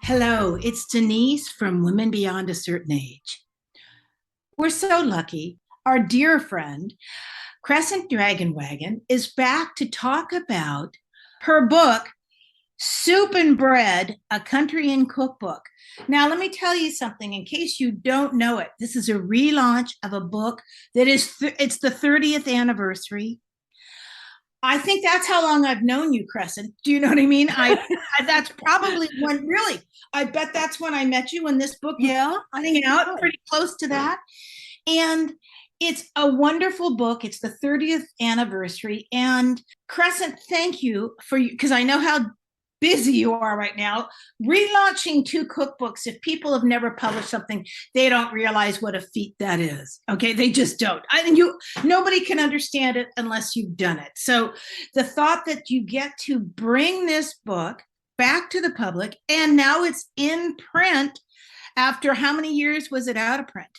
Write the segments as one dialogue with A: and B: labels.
A: Hello, it's Denise from Women Beyond a Certain Age. We're so lucky. Our dear friend, Crescent Dragonwagon, is back to talk about her book, Soup and Bread, a Country Inn Cookbook. Now, let me tell you something in case you don't know it. This is a relaunch of a book that it's the 30th anniversary. I think that's how long I've known you, Crescent. Do you know what I mean? That's probably when really. I bet that's when I met you when this book was coming out, pretty close to that. And it's a wonderful book. It's the 30th anniversary. And Crescent, thank you for you, because I know how busy you are right now. Relaunching two cookbooks, if people have never published something, they don't realize what a feat that is. Okay, they just don't. Nobody can understand it unless you've done it. So the thought that you get to bring this book back to the public, and now it's in print after how many years was it out of print?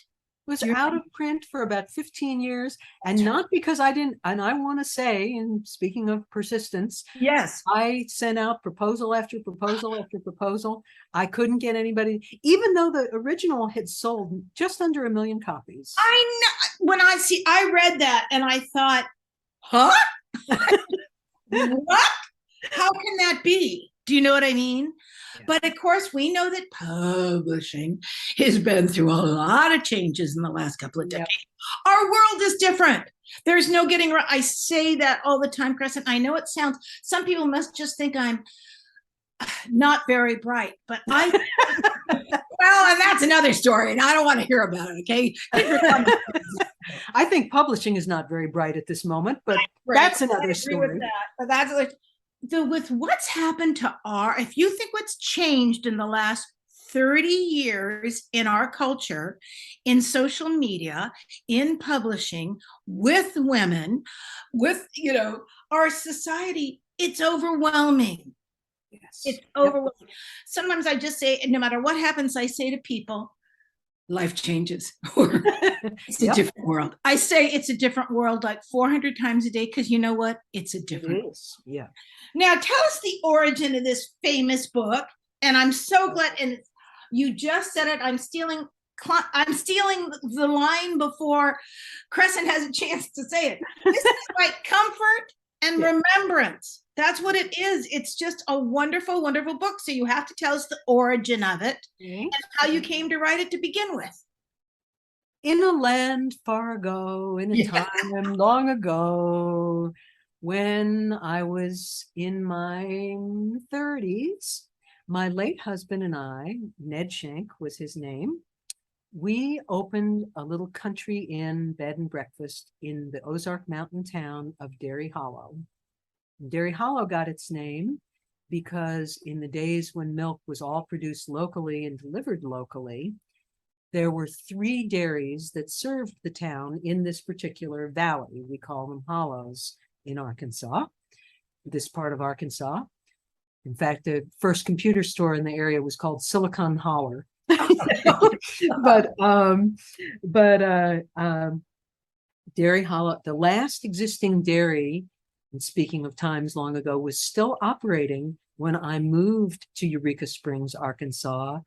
B: Was out of print for about 15 years, and not because I didn't. And I want to say, and speaking of persistence,
A: yes,
B: I sent out proposal after proposal after proposal. I couldn't get anybody, even though the original had sold just under 1 million copies.
A: I know. I read that and I thought, huh? What? How can that be? Do you know what I mean? Yeah. But of course, we know that publishing has been through a lot of changes in the last couple of decades. Yep. Our world is different. There's no getting around. I say that all the time, Crescent. I know it sounds, some people must just think I'm not very bright, but well, and that's another story, and I don't want to hear about it, okay?
B: I think publishing is not very bright at this moment, but that's another story.
A: With that. But that's like, with what's happened to if you think what's changed in the last 30 years in our culture, in social media, in publishing, with women, with, our society, it's overwhelming. Yes. It's overwhelming. Yep. Sometimes I just say, no matter what happens, I say to people, life changes. It's a different world. I say it's a different world like 400 times a day because you know what? It's a different world.
B: Yeah.
A: Now, tell us the origin of this famous book. And I'm so glad. And you just said it. I'm stealing the line before Crescent has a chance to say it. This is like comfort and remembrance. That's what it is. It's just a wonderful, wonderful book. So you have to tell us the origin of it and how you came to write it to begin with.
B: In a land far ago, in a time long ago, when I was in my 30s, my late husband and I, Ned Shank was his name, we opened a little country inn bed and breakfast in the Ozark Mountain town of Derry Hollow. Derry Hollow got its name because in the days when milk was all produced locally and delivered locally, there were 3 dairies that served the town in this particular valley. We call them hollows in Arkansas, this part of Arkansas. In fact, the first computer store in the area was called Silicon Holler. but Derry Hollow, the last existing dairy, and speaking of times long ago, was still operating when I moved to Eureka Springs, Arkansas,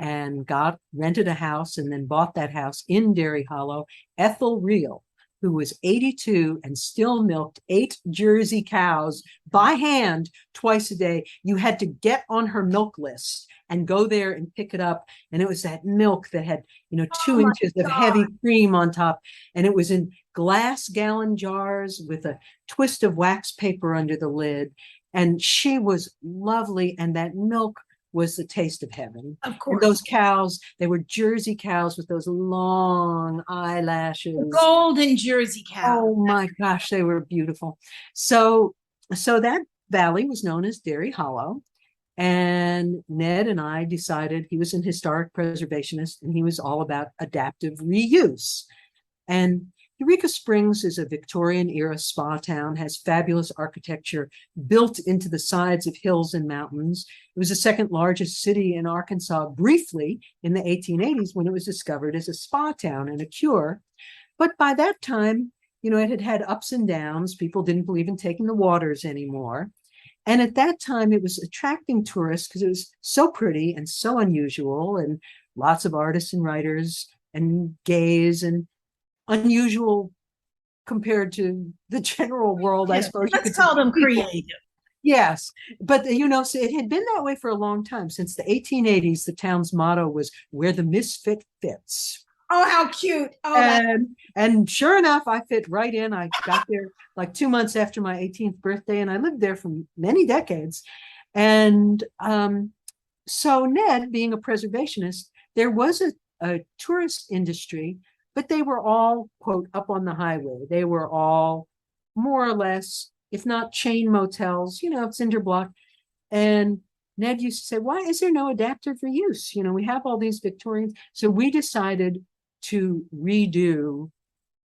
B: and rented a house and then bought that house in Derry Hollow. Ethel Reel, who was 82 and still milked 8 Jersey cows by hand twice a day. You had to get on her milk list and go there and pick it up. And it was that milk that had, 2 inches of heavy cream on top. And it was in glass gallon jars with a twist of wax paper under the lid. And she was lovely. And that milk was the taste of heaven.
A: Of course.
B: And those cows, they were Jersey cows with those long eyelashes.
A: Golden Jersey cows.
B: Oh my gosh, they were beautiful. So that valley was known as Derry Hollow. And Ned and I decided, he was an historic preservationist and he was all about adaptive reuse. And Eureka Springs is a Victorian era spa town, has fabulous architecture built into the sides of hills and mountains. It was the second largest city in Arkansas briefly in the 1880s when it was discovered as a spa town and a cure. But by that time, it had had ups and downs. People didn't believe in taking the waters anymore. And at that time, it was attracting tourists because it was so pretty and so unusual, and lots of artists and writers and gays and unusual compared to the general world, I
A: Yeah,
B: suppose you
A: let's
B: could say.
A: call them
B: People.
A: creative.
B: Yes, but so it had been that way for a long time. Since the 1880s, the town's motto was "Where the misfit fits."
A: Oh, how cute. Oh, that.
B: And sure enough, I fit right in. I got there like 2 months after my 18th birthday, and I lived there for many decades. And so Ned, being a preservationist, there was a tourist industry, but they were all, quote, up on the highway. They were all more or less, if not chain motels, cinder block. And Ned used to say, why is there no adaptive reuse? We have all these Victorians. So we decided to redo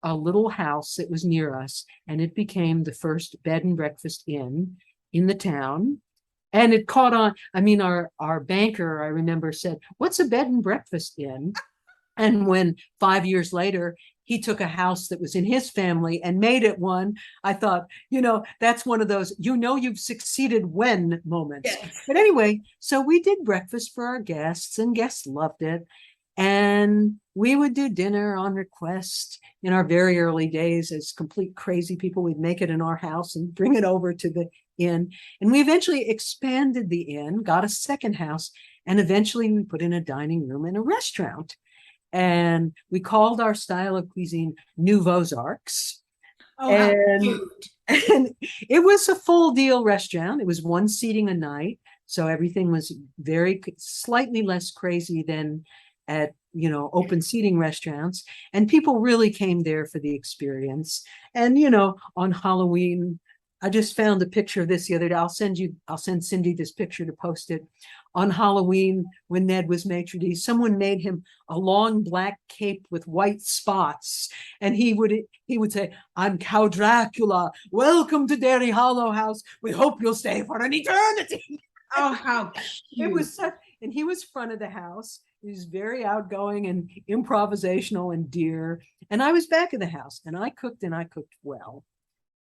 B: a little house that was near us, and it became the first bed and breakfast inn in the town. And it caught on. I mean, our banker, I remember, said, what's a bed and breakfast inn? And when 5 years later, he took a house that was in his family and made it one, I thought, that's one of those, you've succeeded when moments.
A: Yes.
B: But anyway, so we did breakfast for our guests, and guests loved it. And we would do dinner on request. In our very early days as complete crazy people, we'd make it in our house and bring it over to the inn. And we eventually expanded the inn, got a second house, and eventually we put in a dining room and a restaurant. And we called our style of cuisine nouveau'zarks.
A: Oh, how
B: And,
A: cute.
B: and it was a full deal restaurant. It was one seating a night. So everything was slightly less crazy than at open seating restaurants, and people really came there for the experience. And on Halloween, I just found a picture of this the other day. I'll send Cindy this picture to post it. On Halloween, when Ned was maitre d', someone made him a long black cape with white spots, and he would say, I'm Count Dracula, welcome to Derry Hollow House, we hope you'll stay for an eternity.
A: Oh, how cute.
B: It was and he was front of the house. He was very outgoing and improvisational and dear. And I was back of the house, and I cooked well.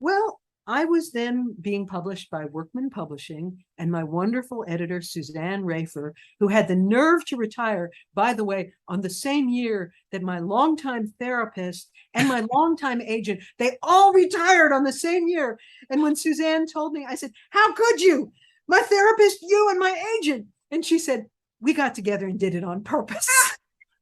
B: Well, I was then being published by Workman Publishing, and my wonderful editor, Suzanne Rafer, who had the nerve to retire, by the way, on the same year that my longtime therapist and my longtime agent, they all retired on the same year. And when Suzanne told me, I said, how could you? My therapist, you, and my agent. And she said, we got together and did it on purpose.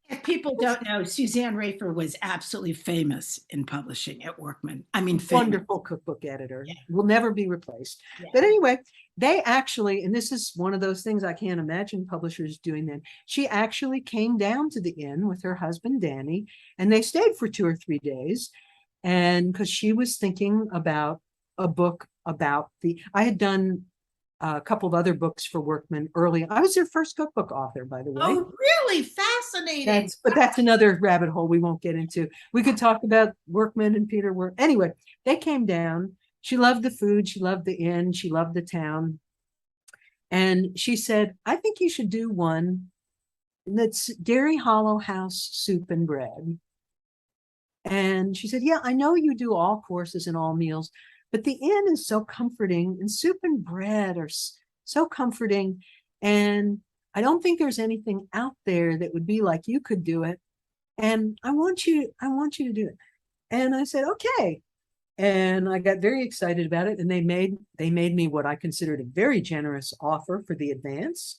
A: If people don't know, Suzanne Rafer was absolutely famous in publishing at Workman. I mean,
B: wonderful cookbook editor.
A: Yeah.
B: Will never be replaced. Yeah. But anyway, they actually, and this is one of those things I can't imagine publishers doing then. She actually came down to the inn with her husband, Danny, and they stayed for 2 or 3 days. And because she was thinking about a book about I had done a couple of other books for Workman early. I was their first cookbook author, by the way.
A: Oh, really? Fascinating.
B: But that's another rabbit hole we won't get into. We could talk about Workman and Peter Work. Anyway, they came down. She loved the food. She loved the inn. She loved the town. And she said, I think you should do one that's Derry Hollow House soup and bread. And she said, yeah, I know you do all courses and all meals, but the inn is so comforting, and soup and bread are so comforting. And I don't think there's anything out there that would be like you could do it. And I want you to do it. And I said, okay. And I got very excited about it. And they made me what I considered a very generous offer for the advance.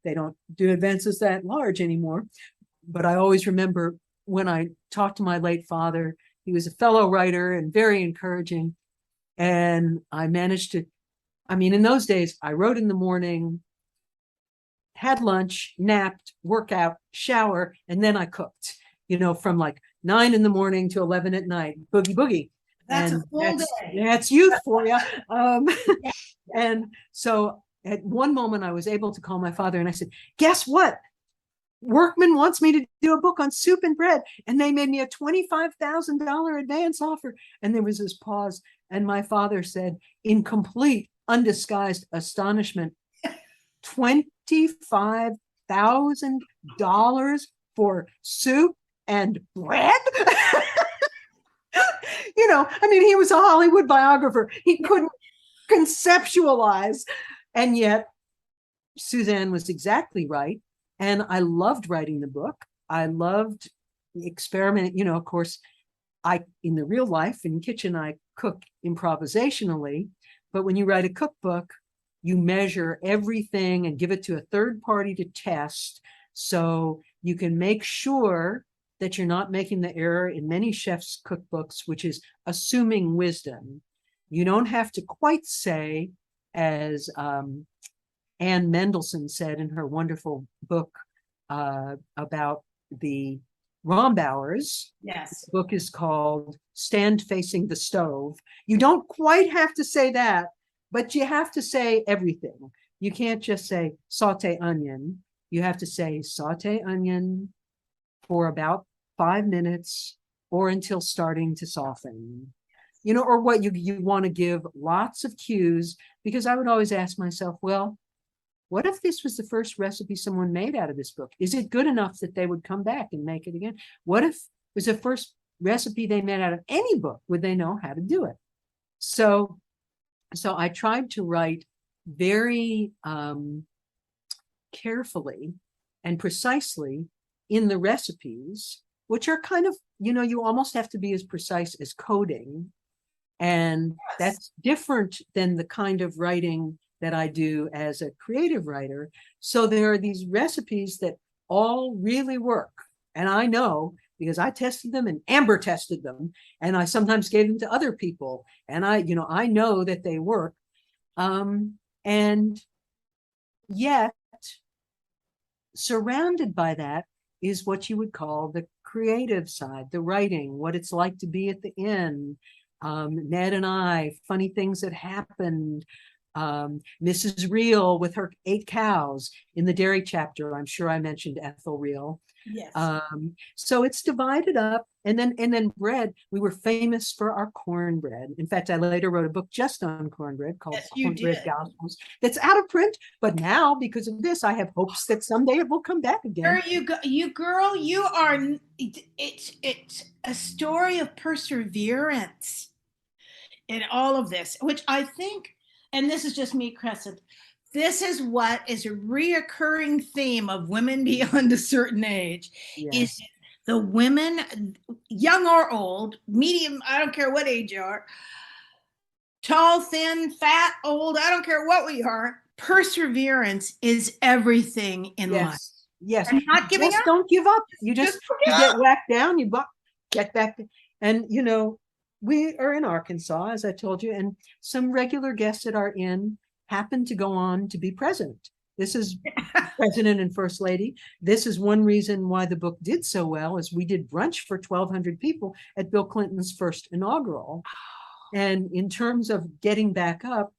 B: They don't do advances that large anymore. But I always remember when I talked to my late father, he was a fellow writer and very encouraging. And I managed to, in those days, I wrote in the morning, had lunch, napped, workout, shower, and then I cooked, from like 9 in the morning to 11 at night, boogie.
A: That's a full day.
B: That's youth for you. And so at one moment I was able to call my father and I said, guess what? Workman wants me to do a book on soup and bread. And they made me a $25,000 advance offer. And there was this pause. And my father said, in complete, undisguised astonishment, $25,000 for soup and bread? He was a Hollywood biographer. He couldn't conceptualize. And yet Suzanne was exactly right. And I loved writing the book. I loved experimenting. You know, of course, in the real life, in the kitchen, I cook improvisationally. But when you write a cookbook, you measure everything and give it to a third party to test. So you can make sure that you're not making the error in many chefs' cookbooks, which is assuming wisdom. You don't have to quite say, as Anne Mendelsohn said in her wonderful book about the Rombauers.
A: Yes.
B: The book is called Stand Facing the Stove. You don't quite have to say that, but you have to say everything. You can't just say saute onion. You have to say saute onion for about 5 minutes or until starting to soften. You know, or what you want to give lots of cues, because I would always ask myself, well, what if this was the first recipe someone made out of this book? Is it good enough that they would come back and make it again? What if it was the first recipe they made out of any book? Would they know how to do it? So I tried to write very carefully and precisely in the recipes, which are kind of, you know, you almost have to be as precise as coding. And that's different than the kind of writing that I do as a creative writer. So there are these recipes that all really work. And I know because I tested them and Amber tested them, and I sometimes gave them to other people. And I know that they work. And yet, surrounded by that is what you would call the creative side, the writing, what it's like to be at the inn. Ned and I, funny things that happened. Mrs. Reel with her 8 cows in the dairy chapter. I'm sure I mentioned Ethel Reel.
A: Yes.
B: So it's divided up, and then bread. We were famous for our cornbread. In fact, I later wrote a book just on cornbread called Cornbread Gospels. That's out of print, but now because of this, I have hopes that someday it will come back again.
A: There you go, you girl. You are. It's a story of perseverance in all of this, which I think, and this is just me, Crescent. This is what is a reoccurring theme of women beyond a certain age.
B: Yes.
A: Is the women, young or old, medium, I don't care what age you are, tall, thin, fat, old, I don't care what we are, perseverance is everything in life.
B: Yes.
A: And not giving up.
B: Don't give up. You get whacked down, you get back. And you know, we are in Arkansas, as I told you, and some regular guests at our inn happened to go on to be president. This is president and first lady. This is one reason why the book did so well, is we did brunch for 1,200 people at Bill Clinton's first inaugural. And in terms of getting back up,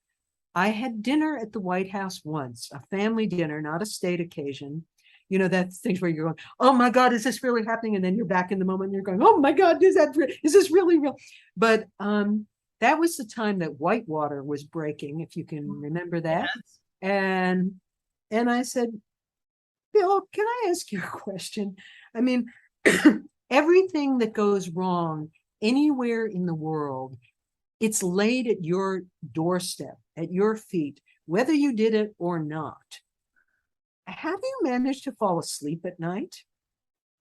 B: I had dinner at the White House once, a family dinner, not a state occasion. You know, that's things where you're going, oh my God, is this really happening? And then you're back in the moment and you're going, oh my God, is this really real? But that was the time that Whitewater was breaking, if you can remember that. Yes. And I said, Bill, can I ask you a question? I mean, everything that goes wrong anywhere in the world, it's laid at your doorstep, at your feet, whether you did it or not. How do you manage to fall asleep at night?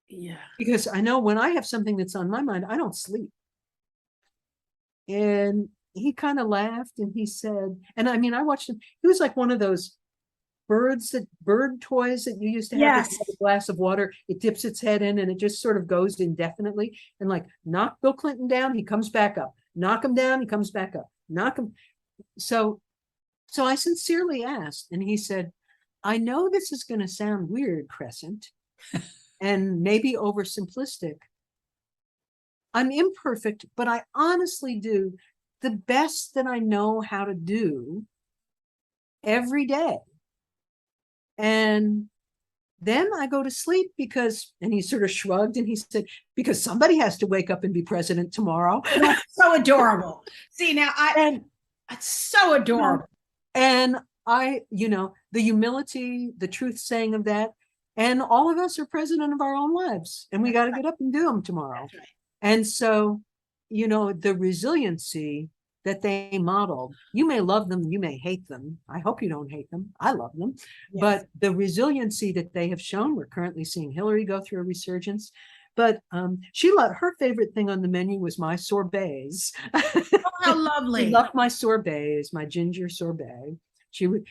A: Yeah. Because
B: I know when I have something that's on my mind, I don't sleep. And he kind of laughed and he said, and I mean, I watched him. He was like one of those bird toys that you used to have.
A: Yes.
B: A glass of water, it dips its head in and it just sort of goes indefinitely. And like, knock Bill Clinton down, he comes back up. Knock him down, he comes back up. Knock him. So I sincerely asked, and he said, I know this is going to sound weird, Crescent, and maybe oversimplistic. I'm imperfect, but I honestly do the best that I know how to do every day. And then I go to sleep because, and he sort of shrugged and he said, because somebody has to wake up and be president tomorrow.
A: That's so adorable. See, now it's so adorable.
B: And I, you know, the humility, the truth saying of that, and all of us are president of our own lives, and we got to get up and do them tomorrow. Right. And so, you know, the resiliency that they modeled. You may love them, you may hate them. I hope you don't hate them. I love them. Yes. But the resiliency that they have shown, we're currently seeing Hillary go through a resurgence. But her favorite thing on the menu was my sorbets.
A: Oh, how lovely.
B: She loved my sorbets, my ginger sorbet. She would,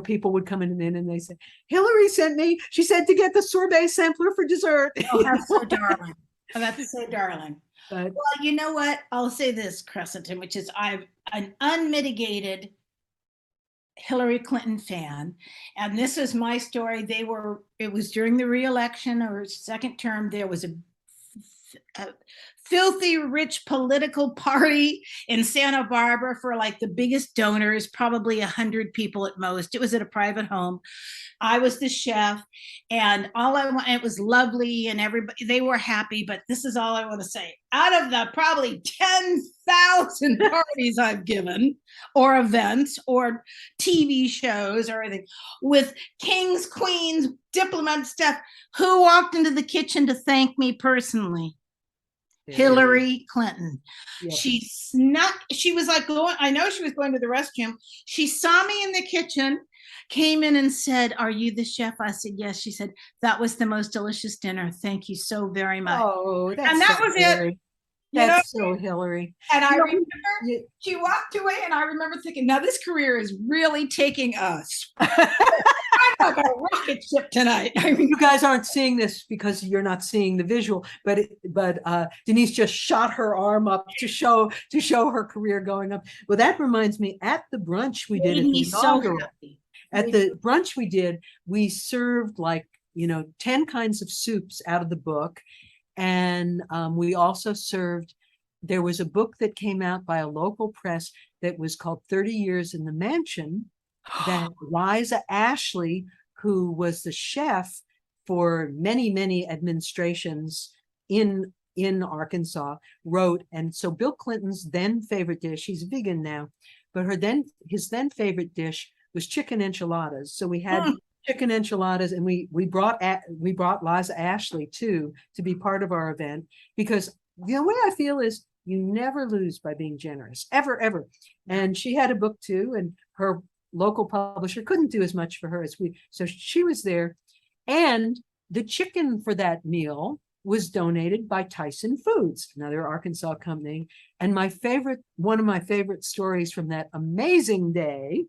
B: people would come in and they say, Hillary sent me, she said to get the sorbet sampler for dessert.
A: Oh, that's so darling. Oh, that's so darling. But, well, you know what? I'll say this, Crescent, which is I'm an unmitigated Hillary Clinton fan. And this is my story. It was during the re-election or second term, there was a filthy rich political party in Santa Barbara for like the biggest donors, probably 100 people at most. It was at a private home. I was the chef, and it was lovely, and they were happy. But this is all I want to say. Out of the probably 10,000 parties I've given, or events, or TV shows, or anything, with kings, queens, diplomat stuff, who walked into the kitchen to thank me personally? Hillary Clinton. Yep. She was like I know she was going to the restroom. She saw me in the kitchen, came in and said, "Are you the chef?" I said, "Yes." She said, "That was the most delicious dinner. Thank you so very much."
B: Oh,
A: and that was
B: Hillary.
A: It.
B: That's so Hillary.
A: And I remember she walked away, and I remember thinking, now this career is really taking us. I'm like a rocket ship tonight.
B: I mean, you guys aren't seeing this because you're not seeing the visual, but Denise just shot her arm up to show her career going up. Well, that reminds me, at the brunch we did, at the brunch we did, we served 10 kinds of soups out of the book. And we also served, there was a book that came out by a local press that was called 30 Years in the Mansion, that Liza Ashley, who was the chef for many, many administrations in Arkansas, wrote. And so Bill Clinton's then favorite dish, he's vegan now, but his then favorite dish was chicken enchiladas. So we had chicken enchiladas, and we brought Liza Ashley too to be part of our event, because the way I feel is you never lose by being generous, ever. And she had a book too, and her local publisher couldn't do as much for her so she was there. And the chicken for that meal was donated by Tyson Foods, another Arkansas company. And one of my favorite stories from that amazing day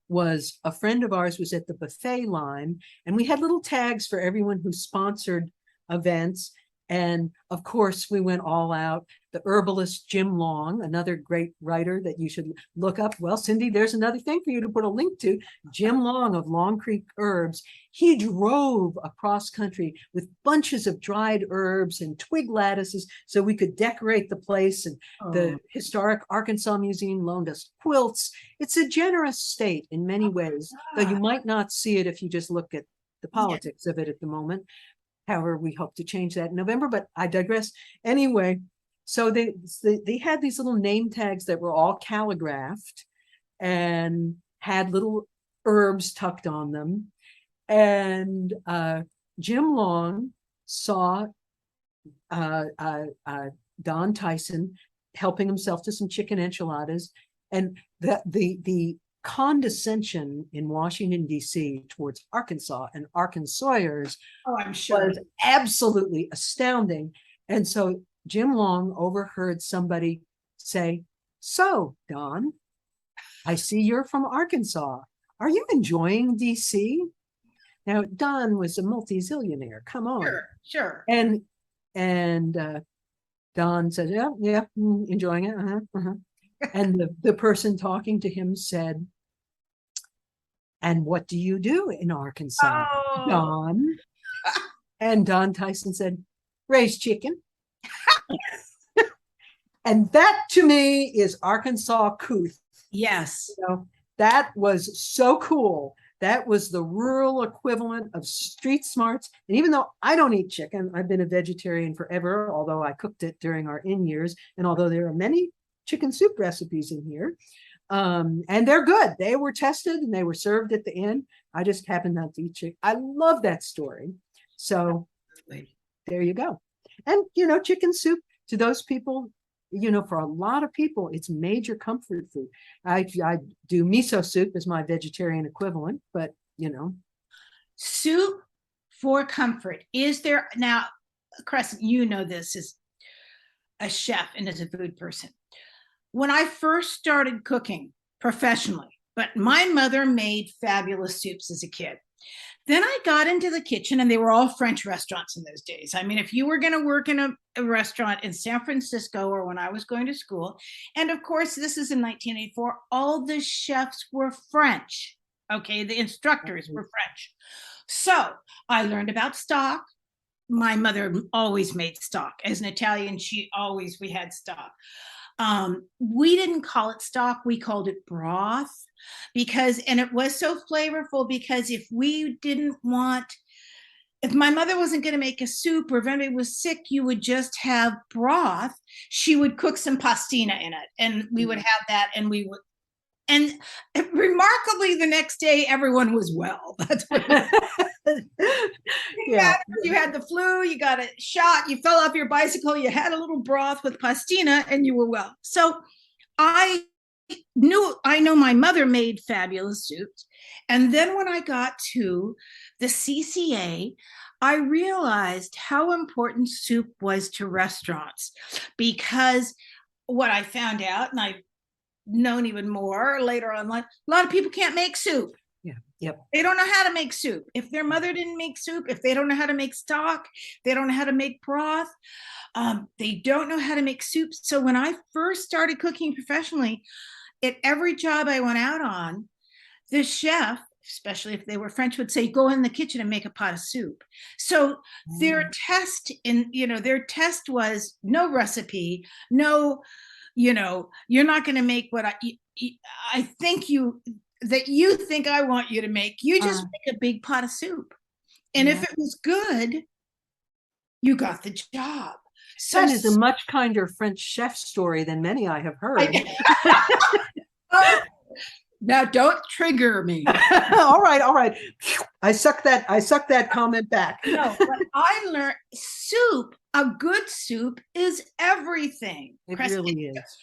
B: was a friend of ours was at the buffet line, and we had little tags for everyone who sponsored events. And of course, we went all out. The herbalist Jim Long, another great writer that you should look up. Well, Cindy, there's another thing for you to put a link to. Jim Long of Long Creek Herbs. He drove across country with bunches of dried herbs and twig lattices so we could decorate the place. And the Historic Arkansas Museum loaned us quilts. It's a generous state in many ways, though you might not see it if you just look at the politics of it at the moment. However, we hope to change that in November, but I digress. Anyway, so they had these little name tags that were all calligraphed and had little herbs tucked on them. And Jim Long saw Don Tyson helping himself to some chicken enchiladas, and the condescension in Washington, D.C. towards Arkansas and Arkansasians,
A: I'm sure,
B: was absolutely astounding. And so Jim Long overheard somebody say, "So, Don, I see you're from Arkansas. Are you enjoying D.C.?" Now, Don was a multi-zillionaire. Come on.
A: Sure.
B: And Don said, yeah, enjoying it. And the person talking to him said, "And what do you do in Arkansas, Don?" And Don Tyson said, "Raise chicken." And that to me is Arkansas couth.
A: Yes.
B: That was so cool. That was the rural equivalent of street smarts. And even though I don't eat chicken, I've been a vegetarian forever, although I cooked it during our inn years. And although there are many chicken soup recipes in here, and they're good. They were tested and they were served at the inn. I just happen not to eat chicken. I love that story. So there you go. And, chicken soup, to those people for a lot of people, it's major comfort food. I do miso soup as my vegetarian equivalent, but
A: Soup for comfort. Is there now, Crescent, you know this as a chef and as a food person. When I first started cooking professionally, but my mother made fabulous soups as a kid. Then I got into the kitchen, and they were all French restaurants in those days. I mean, if you were going to work in a restaurant in San Francisco or when I was going to school, and of course, this is in 1984, all the chefs were French. Okay, the instructors were French. So I learned about stock. My mother always made stock. As an Italian, we had stock. We didn't call it stock, we called it broth, and it was so flavorful, because if my mother wasn't going to make a soup, or if anybody was sick, you would just have broth. She would cook some pastina in it, and we would have that, and remarkably, the next day, everyone was well. That's what you had the flu, you got a shot, you fell off your bicycle, you had a little broth with pastina, and you were well. So I know my mother made fabulous soups. And then when I got to the CCA, I realized how important soup was to restaurants, because what I found out, and I've known even more later on, a lot of people can't make soup.
B: Yeah. Yep.
A: They don't know how to make soup. If their mother didn't make soup, if they don't know how to make stock, they don't know how to make broth, they don't know how to make soup. So when I first started cooking professionally, at every job I went out on, the chef, especially if they were French, would say, go in the kitchen and make a pot of soup. So their test was no recipe, no, you're not going to make what I think you think I want you to make. You just make a big pot of soup. And if it was good, you got the job.
B: So that is a much kinder French chef story than many I have heard.
A: Now don't trigger me.
B: all right. I suck that comment back.
A: No, but I learned a good soup is everything.
B: It really is.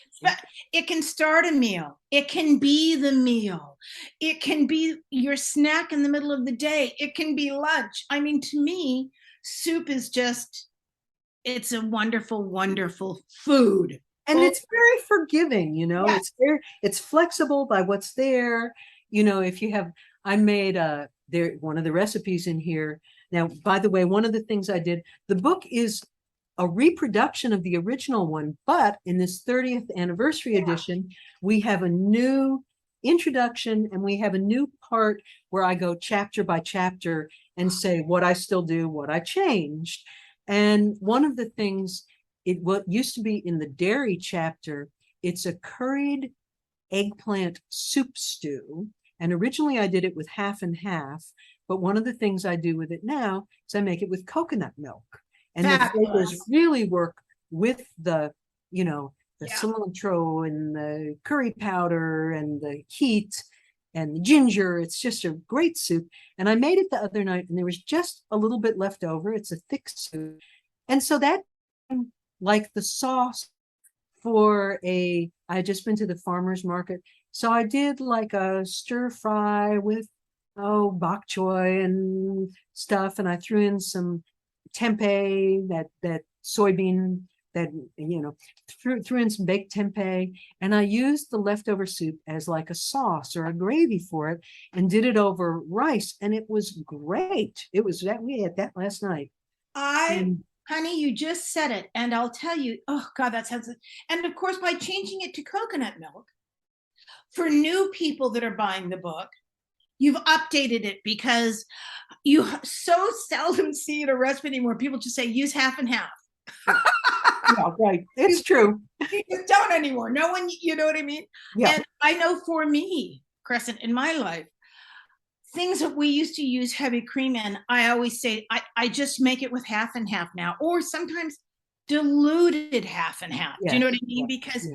A: It can start a meal. It can be the meal. It can be your snack in the middle of the day. It can be lunch. I mean, to me, soup is it's a wonderful, wonderful food.
B: And it's very forgiving,
A: Yes.
B: It's flexible by what's there. If you have, I made one of the recipes in here. Now, by the way, one of the things I did, the book is a reproduction of the original one, but in this 30th anniversary edition, we have a new introduction, and we have a new part where I go chapter by chapter and say what I still do, what I changed. And one of the things, what used to be in the dairy chapter, it's a curried eggplant soup stew. And originally I did it with half and half, but one of the things I do with it now is I make it with coconut milk. And the flavors really work with the cilantro and the curry powder and the heat and the ginger. It's just a great soup. And I made it the other night, and there was just a little bit left over. It's a thick soup. And so that, like the sauce I had just been to the farmer's market. So I did like a stir fry with, bok choy and stuff. And I threw in some tempeh, that soybean, threw in some baked tempeh, and I used the leftover soup as like a sauce or a gravy for it, and did it over rice, and it was great. It was that we had that last night.
A: Honey, you just said it, and I'll tell you, oh God, that sounds. And of course, by changing it to coconut milk, for new people that are buying the book, you've updated it, because you so seldom see in a recipe anymore. People just say use half and half.
B: Yeah, right. It's true.
A: You just don't anymore. No one, you know what I mean?
B: Yeah.
A: And I know for me, Crescent, in my life, things that we used to use heavy cream in, I always say I just make it with half and half now, or sometimes diluted half and half.
B: Yes.
A: Do you know what I mean? Because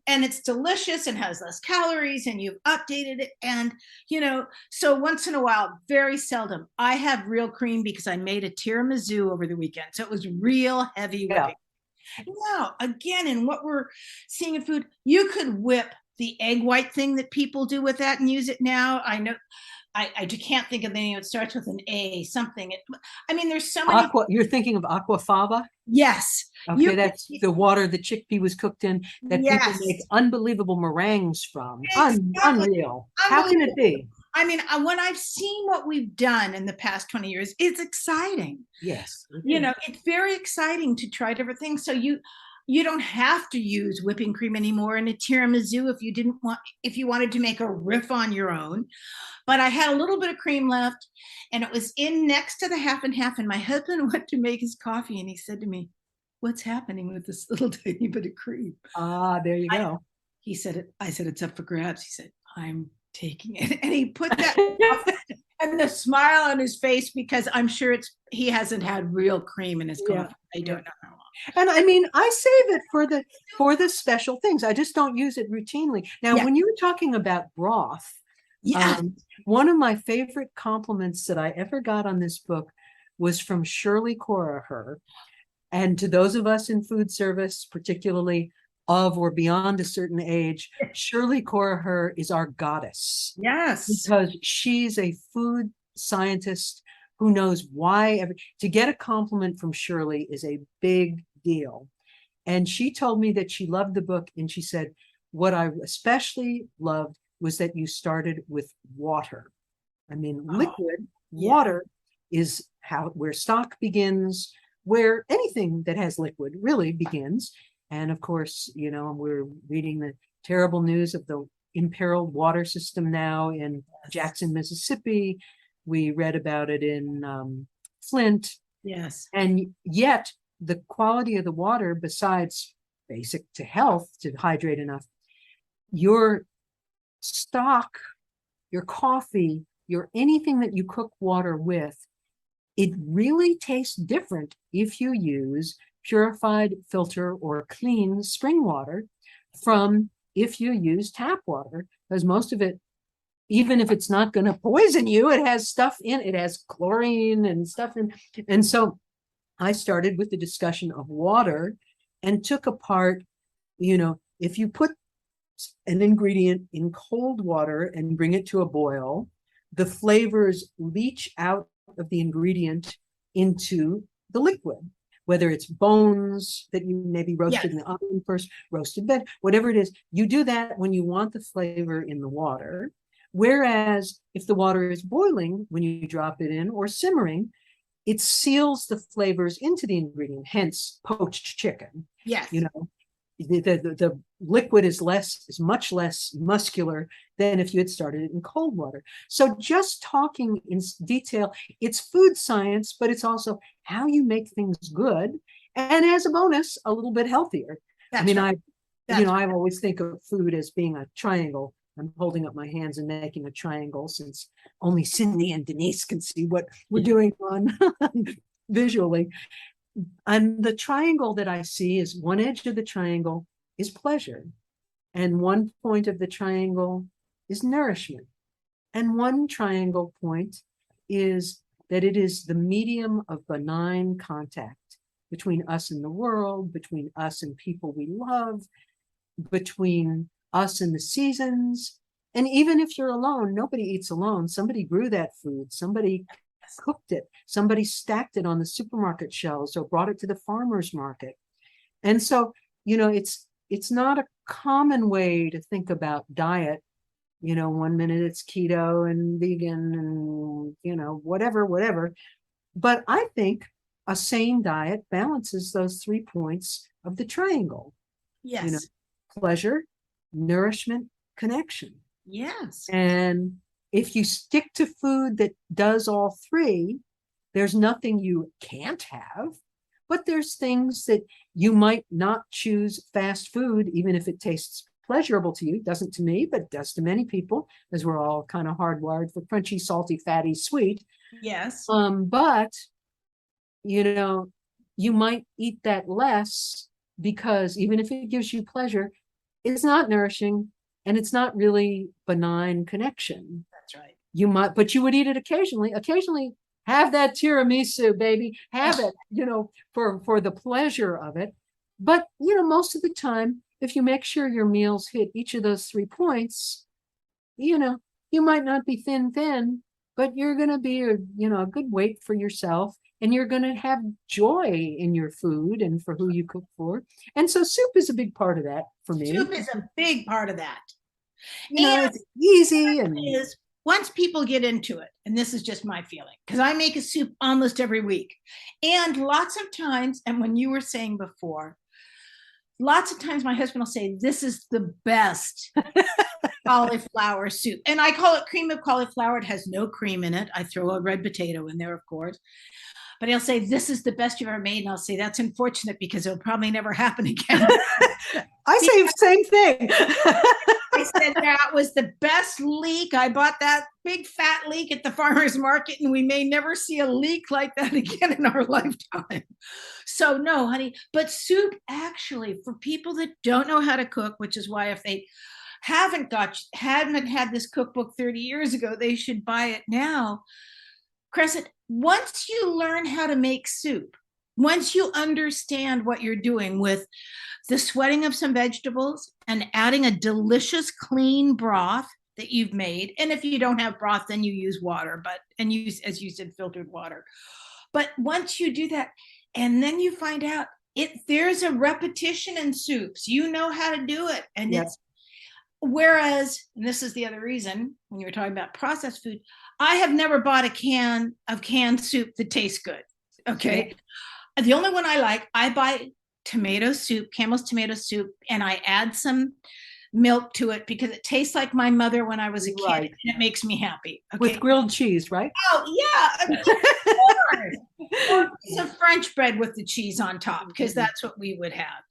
A: and it's delicious and has less calories, and you've updated it. And, so once in a while, very seldom, I have real cream, because I made a tiramisu over the weekend. So it was real heavy whipping. Now, again, in what we're seeing in food, you could whip the egg white thing that people do with that and use it now. I know I can't think of the name. It starts with an A, something. I mean, there's so many.
B: You're thinking of aquafaba?
A: Yes.
B: Okay, that's the water the chickpea was cooked in that people
A: Yes.
B: make unbelievable meringues from.
A: Exactly.
B: Unreal. How can it be?
A: I mean, when I've seen what we've done in the past 20 years, it's exciting.
B: Yes.
A: You know, it's very exciting to try different things. So you don't have to use whipping cream anymore in a tiramisu if you wanted to make a riff on your own. But I had a little bit of cream left, and it was in next to the half and half, and my husband went to make his coffee, and he said to me, "What's happening with this little tiny bit of cream?"
B: There you go.
A: He said, I said, "It's up for grabs." He said, "I'm taking it." And he put that and the smile on his face, because I'm sure he hasn't had real cream in his coffee. I don't know how long.
B: And I mean, I save it for the special things. I just don't use it routinely. Now, when you were talking about broth, one of my favorite compliments that I ever got on this book was from Shirley Coraher. And to those of us in food service, particularly of or beyond a certain age, Shirley Coraher is our goddess.
A: Yes.
B: Because she's a food scientist who knows why. To get a compliment from Shirley is a big deal. And she told me that she loved the book, and she said, what I especially loved was that you started with water. I mean, liquid water is where stock begins, where anything that has liquid really begins. And of course, you know, we're reading the terrible news of the imperiled water system now in Jackson, Mississippi. We read about it in Flint.
A: Yes.
B: And yet the quality of the water, besides basic to health, to hydrate enough, your stock, your coffee, your anything that you cook water with, it really tastes different if you use purified, filter, or clean spring water from if you use tap water, because most of it, even if it's not going to poison you, it has stuff in it. It has chlorine and stuff in. And so I started with the discussion of water and took apart, you know, if you put an ingredient in cold water and bring it to a boil, the flavors leach out of the ingredient into the liquid, whether it's bones that you maybe roasted in the oven first, roasted bed, whatever it is. You do that when you want the flavor in the water. Whereas if the water is boiling, when you drop it in, or simmering, it seals the flavors into the ingredient, hence poached chicken.
A: Yes.
B: You know, the liquid is much less muscular than if you had started it in cold water. So just talking in detail, it's food science, but it's also how you make things good. And as a bonus, a little bit healthier. I mean, I always think of food as being a triangle. I'm holding up my hands and making a triangle, since only Cindy and Denise can see what we're doing on visually. And the triangle that I see is one edge of the triangle is pleasure, and one point of the triangle is nourishment, and one triangle point is that it is the medium of benign contact between us and the world, between us and people we love, between us and the seasons. And even if you're alone, nobody eats alone. Somebody grew that food, somebody cooked it, somebody stacked it on the supermarket shelves or brought it to the farmer's market. And so, you know, it's not a common way to think about diet. You know, one minute it's keto and vegan and, you know, whatever. But I think a sane diet balances those 3 points of the triangle.
A: Yes.
B: You know, pleasure, nourishment, connection.
A: Yes.
B: And if you stick to food that does all 3, there's nothing you can't have, but there's things that you might not choose fast food, even if it tastes pleasurable to you. It doesn't to me, but it does to many people, as we're all kind of hardwired for crunchy, salty, fatty, sweet.
A: Yes.
B: But, you know, you might eat that less because even if it gives you pleasure, it's not nourishing and it's not really benign connection.
A: That's right.
B: You might, but you would eat it occasionally. Occasionally have that tiramisu, baby. Have it, you know, for the pleasure of it. But, you know, most of the time, if you make sure your meals hit each of those 3 points, you know, you might not be thin, but you're going to be a good weight for yourself, and you're going to have joy in your food and for who you cook for. And so soup is a big part of that for me.
A: Soup is a big part of that.
B: You know,
A: And
B: it's easy and
A: is once people get into it, and this is just my feeling, because I make a soup almost every week. And lots of times, and when you were saying before, lots of times my husband will say, "This is the best cauliflower soup." And I call it cream of cauliflower. It has no cream in it. I throw a red potato in there, of course. But he'll say, "This is the best you've ever made." And I'll say, "That's unfortunate because it'll probably never happen again."
B: I say the same thing.
A: I said, "That was the best leek. I bought that big fat leek at the farmer's market, and we may never see a leek like that again in our lifetime." So no, honey, but soup actually, for people that don't know how to cook, which is why if they haven't had this cookbook 30 years ago, they should buy it now. Crescent, once you learn how to make soup, once you understand what you're doing with the sweating of some vegetables and adding a delicious clean broth that you've made, and if you don't have broth, then you use water, and use, as you said, filtered water. But once you do that, and then you find out there's a repetition in soups, you know how to do it. And
B: Yep.
A: it's whereas, and this is the other reason when you were talking about processed food, I have never bought a can of canned soup that tastes good. Okay. Yeah. The only one I buy tomato soup, Campbell's tomato soup, and I add some milk to it because it tastes like my mother when I was a kid,
B: Right.
A: and it makes me happy. Okay?
B: With grilled cheese, right?
A: Oh, yeah. Or some French bread with the cheese on top, because that's what we would have.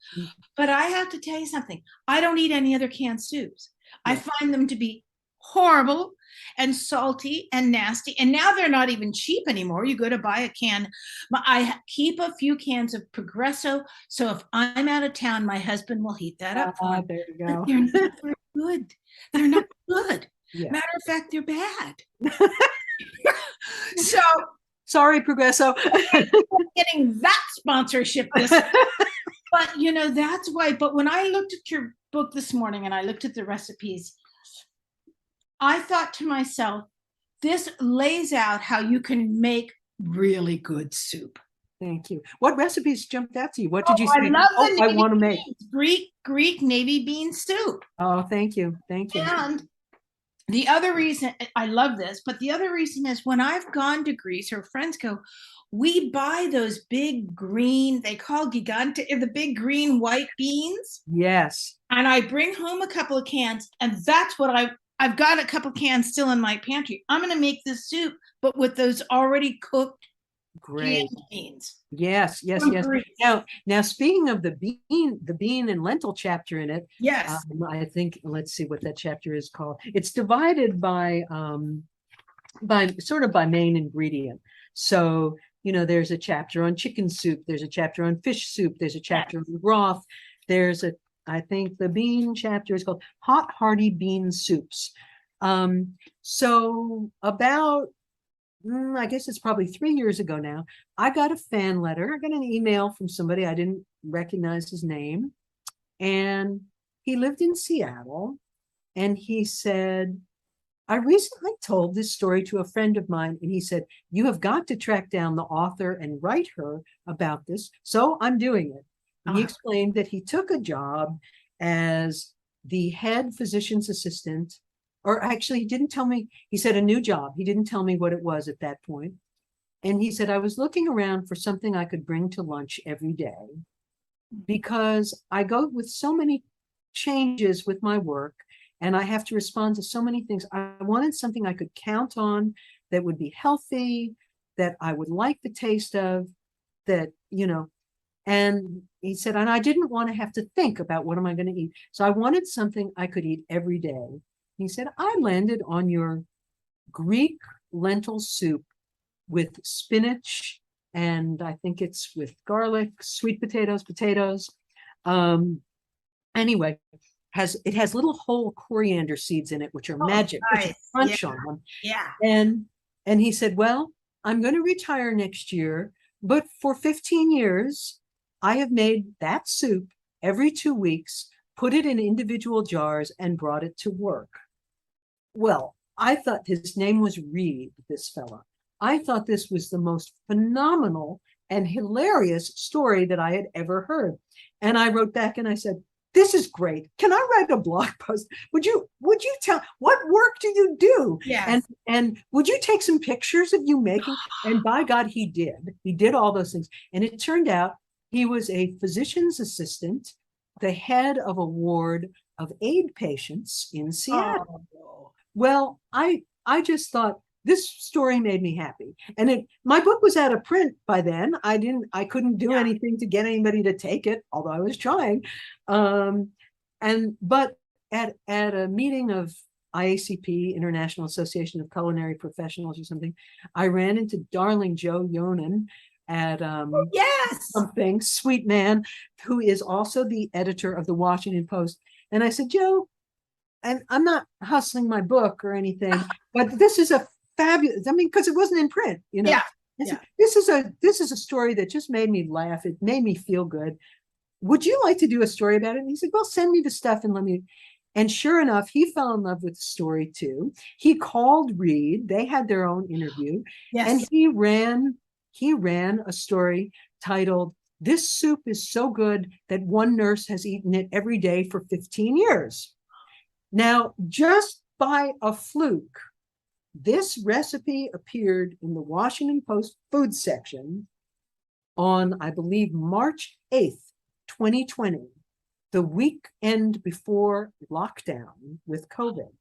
A: But I have to tell you something. I don't eat any other canned soups. I find them to be horrible and salty and nasty. And now they're not even cheap anymore. You go to buy a can. I keep a few cans of Progresso. So if I'm out of town, my husband will heat that up for me.
B: There you go.
A: But they're not very good. They're not good.
B: Yeah.
A: Matter of fact, they're bad. So
B: sorry, Progresso.
A: getting that sponsorship this but you know, that's why. But when I looked at your book this morning and I looked at the recipes, I thought to myself, this lays out how you can make really good soup.
B: Thank you. What recipes jumped out to you? What did you say?
A: I
B: want to make
A: Greek navy bean soup.
B: Oh, thank you.
A: And the other reason I love this, but the other reason is when I've gone to Greece, or friends go, we buy those big green, they call gigante, the big green white beans.
B: Yes.
A: And I bring home a couple of cans, and that's what I've got a couple cans still in my pantry. I'm going to make this soup, but with those already cooked
B: great
A: beans.
B: Yes. Now speaking of the bean and lentil chapter in it.
A: Yes.
B: I think, let's see what that chapter is called. It's divided by main ingredient. So, you know, there's a chapter on chicken soup. There's a chapter on fish soup. There's a chapter on broth. I think the bean chapter is called Hot Hearty Bean Soups. So about, I guess it's probably 3 years ago now, I got a fan letter. I got an email from somebody, I didn't recognize his name. And he lived in Seattle. And he said, I recently told this story to a friend of mine, and he said, you have got to track down the author and write her about this. So I'm doing it. He explained that he took a job as the head physician's assistant, or actually he didn't tell me, he said a new job. He didn't tell me what it was at that point. And he said, I was looking around for something I could bring to lunch every day because I go with so many changes with my work and I have to respond to so many things. I wanted something I could count on that would be healthy, that I would like the taste of, that, you know. And he said, and I didn't want to have to think about what am I going to eat. So I wanted something I could eat every day. He said, I landed on your Greek lentil soup with spinach, and I think it's with garlic, sweet potatoes. Anyway, it has little whole coriander seeds in it, which are magic,
A: nice.
B: Which crunch on them.
A: Yeah.
B: And he said, well, I'm going to retire next year, but for 15 years, I have made that soup every 2 weeks, put it in individual jars, and brought it to work. Well, I thought his name was Reed, this fella. I thought this was the most phenomenal and hilarious story that I had ever heard. And I wrote back and I said, this is great. Can I write a blog post? Would you tell what work do you do?
A: Yes.
B: And would you take some pictures of you making? And by God, he did. He did all those things. And it turned out he was a physician's assistant, the head of a ward of AIDS patients in Seattle.
A: Oh.
B: Well, I just thought this story made me happy. And my book was out of print by then. I couldn't do anything to get anybody to take it, although I was trying. But at a meeting of IACP, International Association of Culinary Professionals or something, I ran into darling Joe Yonan at
A: Yes,
B: something, sweet man, who is also the editor of the Washington Post. And I said, Joe, and I'm not hustling my book or anything, but this is a fabulous, I mean, because it wasn't in print, you know.
A: Yeah.
B: This is a story that just made me laugh. It made me feel good. Would you like to do a story about it? And he said, well, send me the stuff and let me. And sure enough, he fell in love with the story too. He called Reed. They had their own interview.
A: Yes.
B: And he ran a story titled, "This soup is so good that one nurse has eaten it every day for 15 years. Now, just by a fluke, this recipe appeared in the Washington Post food section on, I believe, March 8th, 2020, the weekend before lockdown with COVID.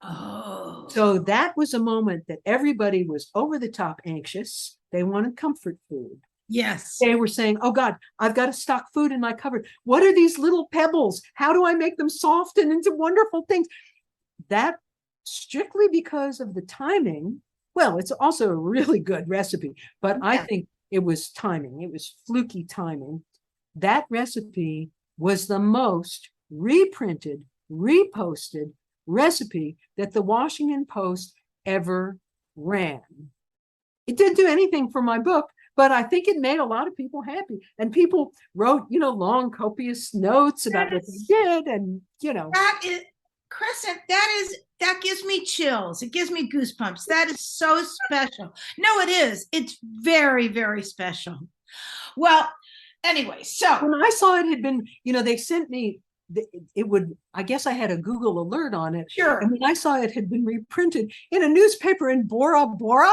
A: Oh.
B: So that was a moment that everybody was over the top anxious. They wanted comfort food.
A: Yes.
B: They were saying, oh God, I've got to stock food in my cupboard. What are these little pebbles? How do I make them soft and into wonderful things? That strictly because of the timing. Well, it's also a really good recipe, but I think it was timing. It was fluky timing. That recipe was the most reprinted, reposted recipe that the Washington Post ever ran. It didn't do anything for my book, but I think it made a lot of people happy. And people wrote, long, copious notes about what they did. And,
A: That is, Crescent, that gives me chills. It gives me goosebumps. That is so special. No, it is. It's very, very special. Well, anyway, so
B: when I saw it had been, they sent me, I guess I had a Google alert on it.
A: Sure.
B: And when I saw it had been reprinted in a newspaper in Bora Bora,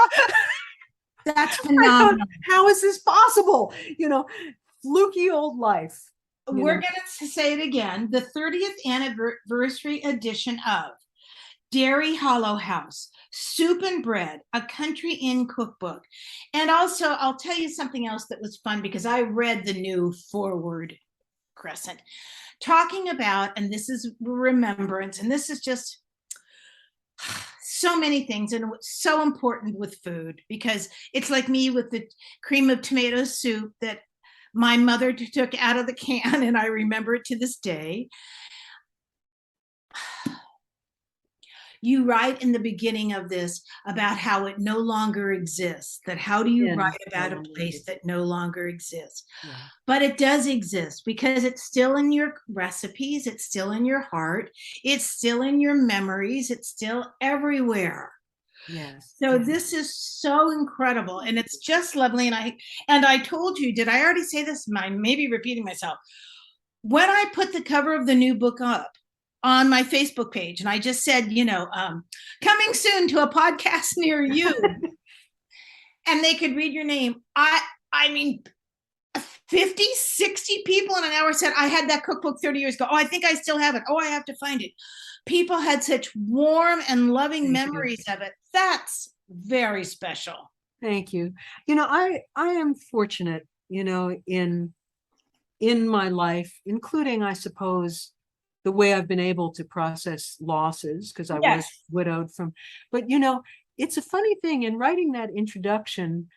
A: that's phenomenal.
B: Thought, how is this possible? Fluky old life.
A: We're going to say it again. The 30th anniversary edition of Dairy Hollow House, Soup and Bread, a Country Inn Cookbook. And also, I'll tell you something else that was fun because I read the new forward, Crescent, talking about, and this is remembrance, and this is just so many things, and what's so important with food, because it's like me with the cream of tomato soup that my mother took out of the can, and I remember it to this day. You write in the beginning of this about how it no longer exists, that how do you write about a place that no longer exists? Yeah. But it does exist because it's still in your recipes, it's still in your heart, it's still in your memories, it's still everywhere.
B: Yes.
A: So this is so incredible, and it's just lovely. And I told you, did I already say this? I may be repeating myself. When I put the cover of the new book up on my Facebook page, and I just said, coming soon to a podcast near you, and they could read your name. I mean, 50, 60 people in an hour said, I had that cookbook 30 years ago. Oh, I think I still have it. Oh, I have to find it. People had such warm and loving memories of it. That's very special.
B: Thank you. I am fortunate, in my life, including, I suppose, the way I've been able to process losses, because I was widowed from, but it's a funny thing in writing that introduction,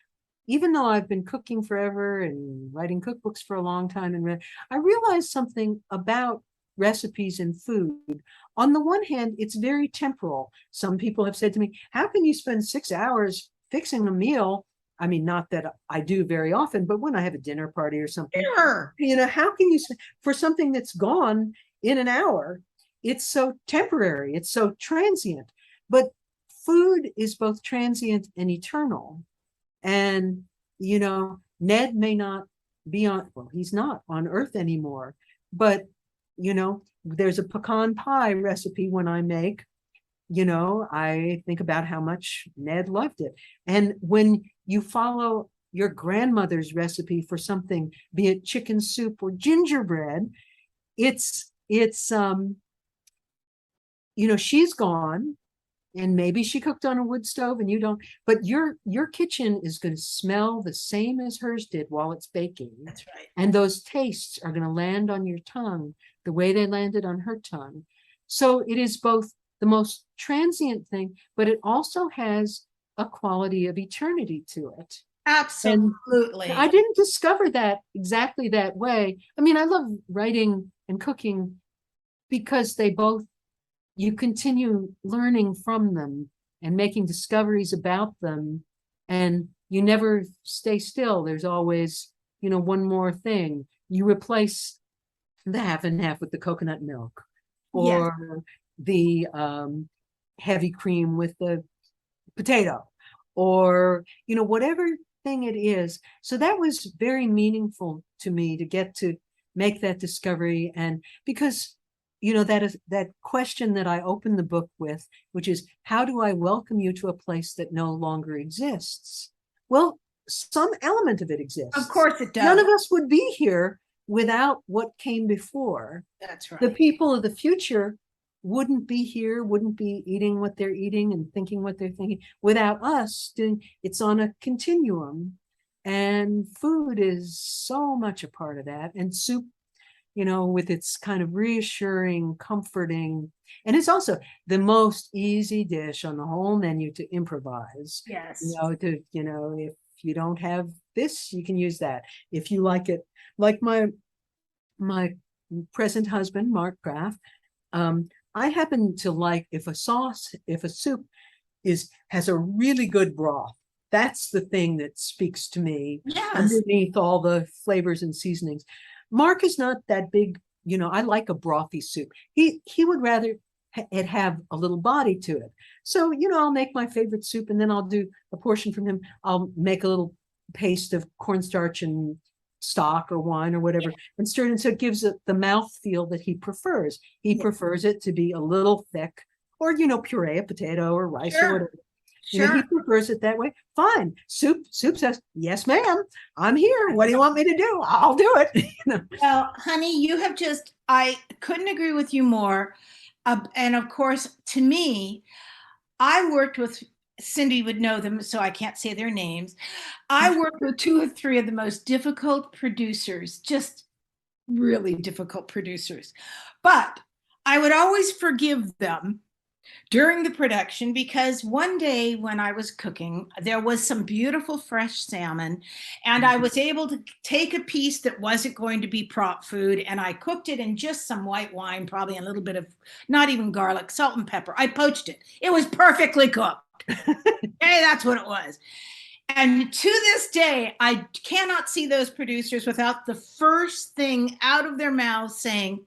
B: even though I've been cooking forever and writing cookbooks for a long time, and I realized something about recipes and food. On the one hand, it's very temporal. Some people have said to me, how can you spend 6 hours fixing a meal I mean, not that I do very often, but when I have a dinner party or something,
A: Sure.
B: how can you, for something that's gone in an hour, it's so temporary, it's so transient. But food is both transient and eternal. And, Ned may not be on, well, he's not on Earth anymore, but, there's a pecan pie recipe when I make, I think about how much Ned loved it. And when you follow your grandmother's recipe for something, be it chicken soup or gingerbread, it's she's gone, and maybe she cooked on a wood stove and you don't, but your kitchen is going to smell the same as hers did while it's baking.
A: That's right.
B: And those tastes are going to land on your tongue the way they landed on her tongue. So it is both the most transient thing, but it also has a quality of eternity to it.
A: Absolutely.
B: And I didn't discover that exactly that way. I mean, I love writing and cooking because they both, you continue learning from them and making discoveries about them, and you never stay still. There's always, one more thing. You replace the half and half with the coconut milk, or yes, the heavy cream with the potato, or, whatever thing it is. So that was very meaningful to me to get to make that discovery. And because that is that question that I opened the book with, which is, how do I welcome you to a place that no longer exists? Well, some element of it exists.
A: Of course it does.
B: None of us would be here without what came before.
A: That's right.
B: The people of the future wouldn't be here, wouldn't be eating what they're eating and thinking what they're thinking without us doing. It's on a continuum, and food is so much a part of that. And soup, with its kind of reassuring, comforting, and it's also the most easy dish on the whole menu to improvise.
A: Yes.
B: If you don't have this, you can use that. If you like it, like my present husband, Mark Graff, I happen to like if a soup has a really good broth. That's the thing that speaks to me.
A: Yes.
B: Underneath all the flavors and seasonings. Mark is not that big, I like a brothy soup. He would rather it have a little body to it. So, I'll make my favorite soup, and then I'll do a portion from him. I'll make a little paste of cornstarch and stock or wine or whatever, and stir it in, so it gives it the mouthfeel that he prefers. He prefers it to be a little thick, or, puree a potato or rice or whatever.
A: Sure.
B: He prefers it that way. Fine. Soup says, yes, ma'am. I'm here. What do you want me to do? I'll do it.
A: Well, honey, I couldn't agree with you more. And of course, to me, I worked with, Cindy would know them, so I can't say their names. I worked with 2 or 3 of the most difficult producers, just really difficult producers. But I would always forgive them during the production, because one day when I was cooking, there was some beautiful fresh salmon, and I was able to take a piece that wasn't going to be prop food, and I cooked it in just some white wine, probably a little bit of, not even garlic, salt and pepper. I poached it. It was perfectly cooked. Hey, that's what it was. And to this day, I cannot see those producers without the first thing out of their mouths saying,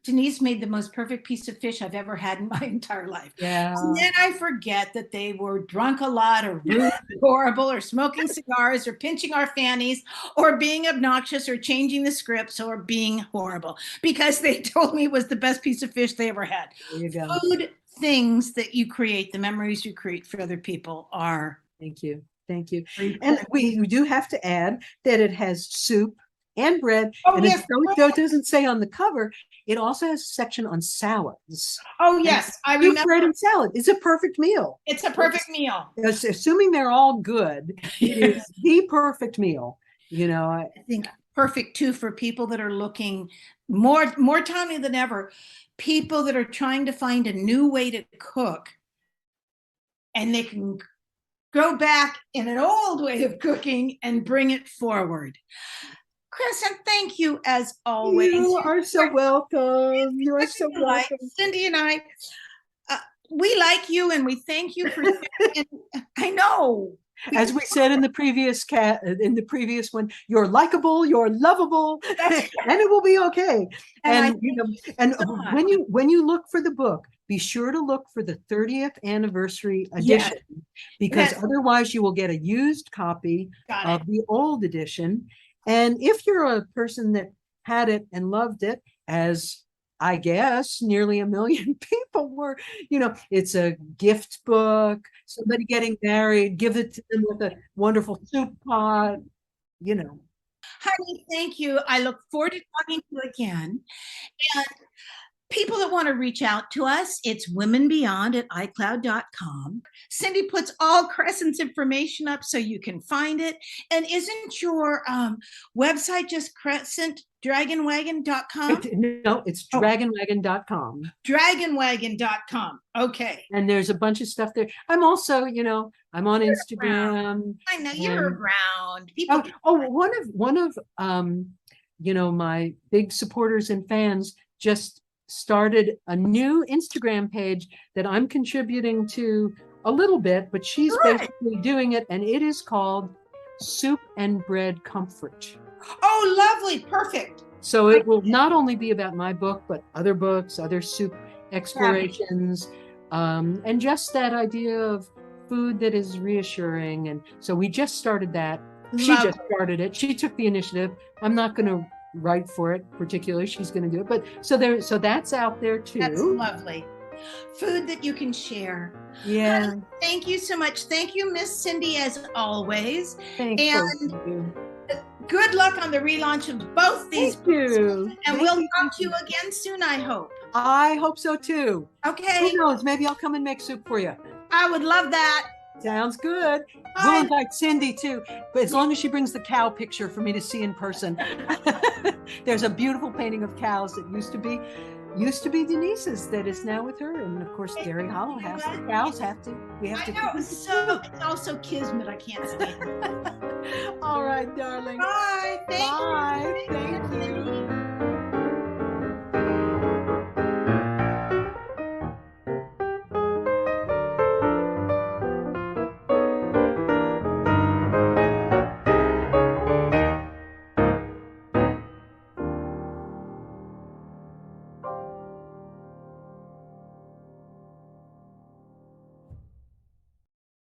A: Denise made the most perfect piece of fish I've ever had in my entire life.
B: Yeah.
A: And then I forget that they were drunk a lot, or rude, horrible, or smoking cigars, or pinching our fannies, or being obnoxious, or changing the scripts, or being horrible, because they told me it was the best piece of fish they ever had.
B: There you go.
A: Food things that you create, the memories you create for other people are.
B: Thank you. And we do have to add that it has soup and bread.
A: Oh,
B: and
A: yes.
B: Though it doesn't say on the cover, it also has a section on salads.
A: Oh, yes. I remember.
B: Bread and salad. It's a perfect meal.
A: It's a perfect meal.
B: Assuming they're all good, it is the perfect meal.
A: I think perfect too for people that are looking more timely than ever. People that are trying to find a new way to cook, and they can go back in an old way of cooking and bring it forward. Crescent, thank you as always.
B: You are so welcome. You are so welcome.
A: Cindy and I, we like you, and we thank you for. I know.
B: As we said in the previous one, you're likable, you're lovable, and it will be okay. And when you look for the book, be sure to look for the 30th anniversary edition, because otherwise you will get a used copy of the old edition. And if you're a person that had it and loved it, as I guess nearly 1 million people were, it's a gift book, somebody getting married, give it to them with a wonderful soup pot,
A: Honey, thank you. I look forward to talking to you again. And people that want to reach out to us, it's womenbeyond@icloud.com. Cindy puts all Crescent's information up so you can find it. And isn't your website just crescentdragonwagon.com?
B: No, it's dragonwagon.com.
A: Dragonwagon.com. Okay.
B: And there's a bunch of stuff there. I'm also, I'm on Instagram.
A: I know you're around.
B: People. One of my big supporters and fans just started a new Instagram page that I'm contributing to a little bit, but she's basically doing it, and it is called Soup and Bread Comfort.
A: Oh, lovely. Perfect.
B: So it will not only be about my book, but other books, other soup explorations, and just that idea of food that is reassuring. And so we just started that. She just started it. She took the initiative. I'm not going to write for it particularly. She's going to do it. But so that's out there too.
A: That's lovely. Food that you can share.
B: Yeah.
A: Honey, thank you so much. Thank you, Miss Cindy, as always.
B: Thank you.
A: Good luck on the relaunch of both these books. And we'll talk to you again soon, I hope.
B: I hope so too.
A: Okay.
B: Who knows? Maybe I'll come and make soup for you.
A: I would love that.
B: Sounds good.
A: Bye.
B: We'll invite Cindy too, but as long as she brings the cow picture for me to see in person. There's a beautiful painting of cows that used to be Denise's, that is now with her, and of course Dairy Hollow has the cows we have to.
A: I know, it's also kismet. I can't stand it.
B: All right, darling.
A: Bye.
B: Bye. Thank you.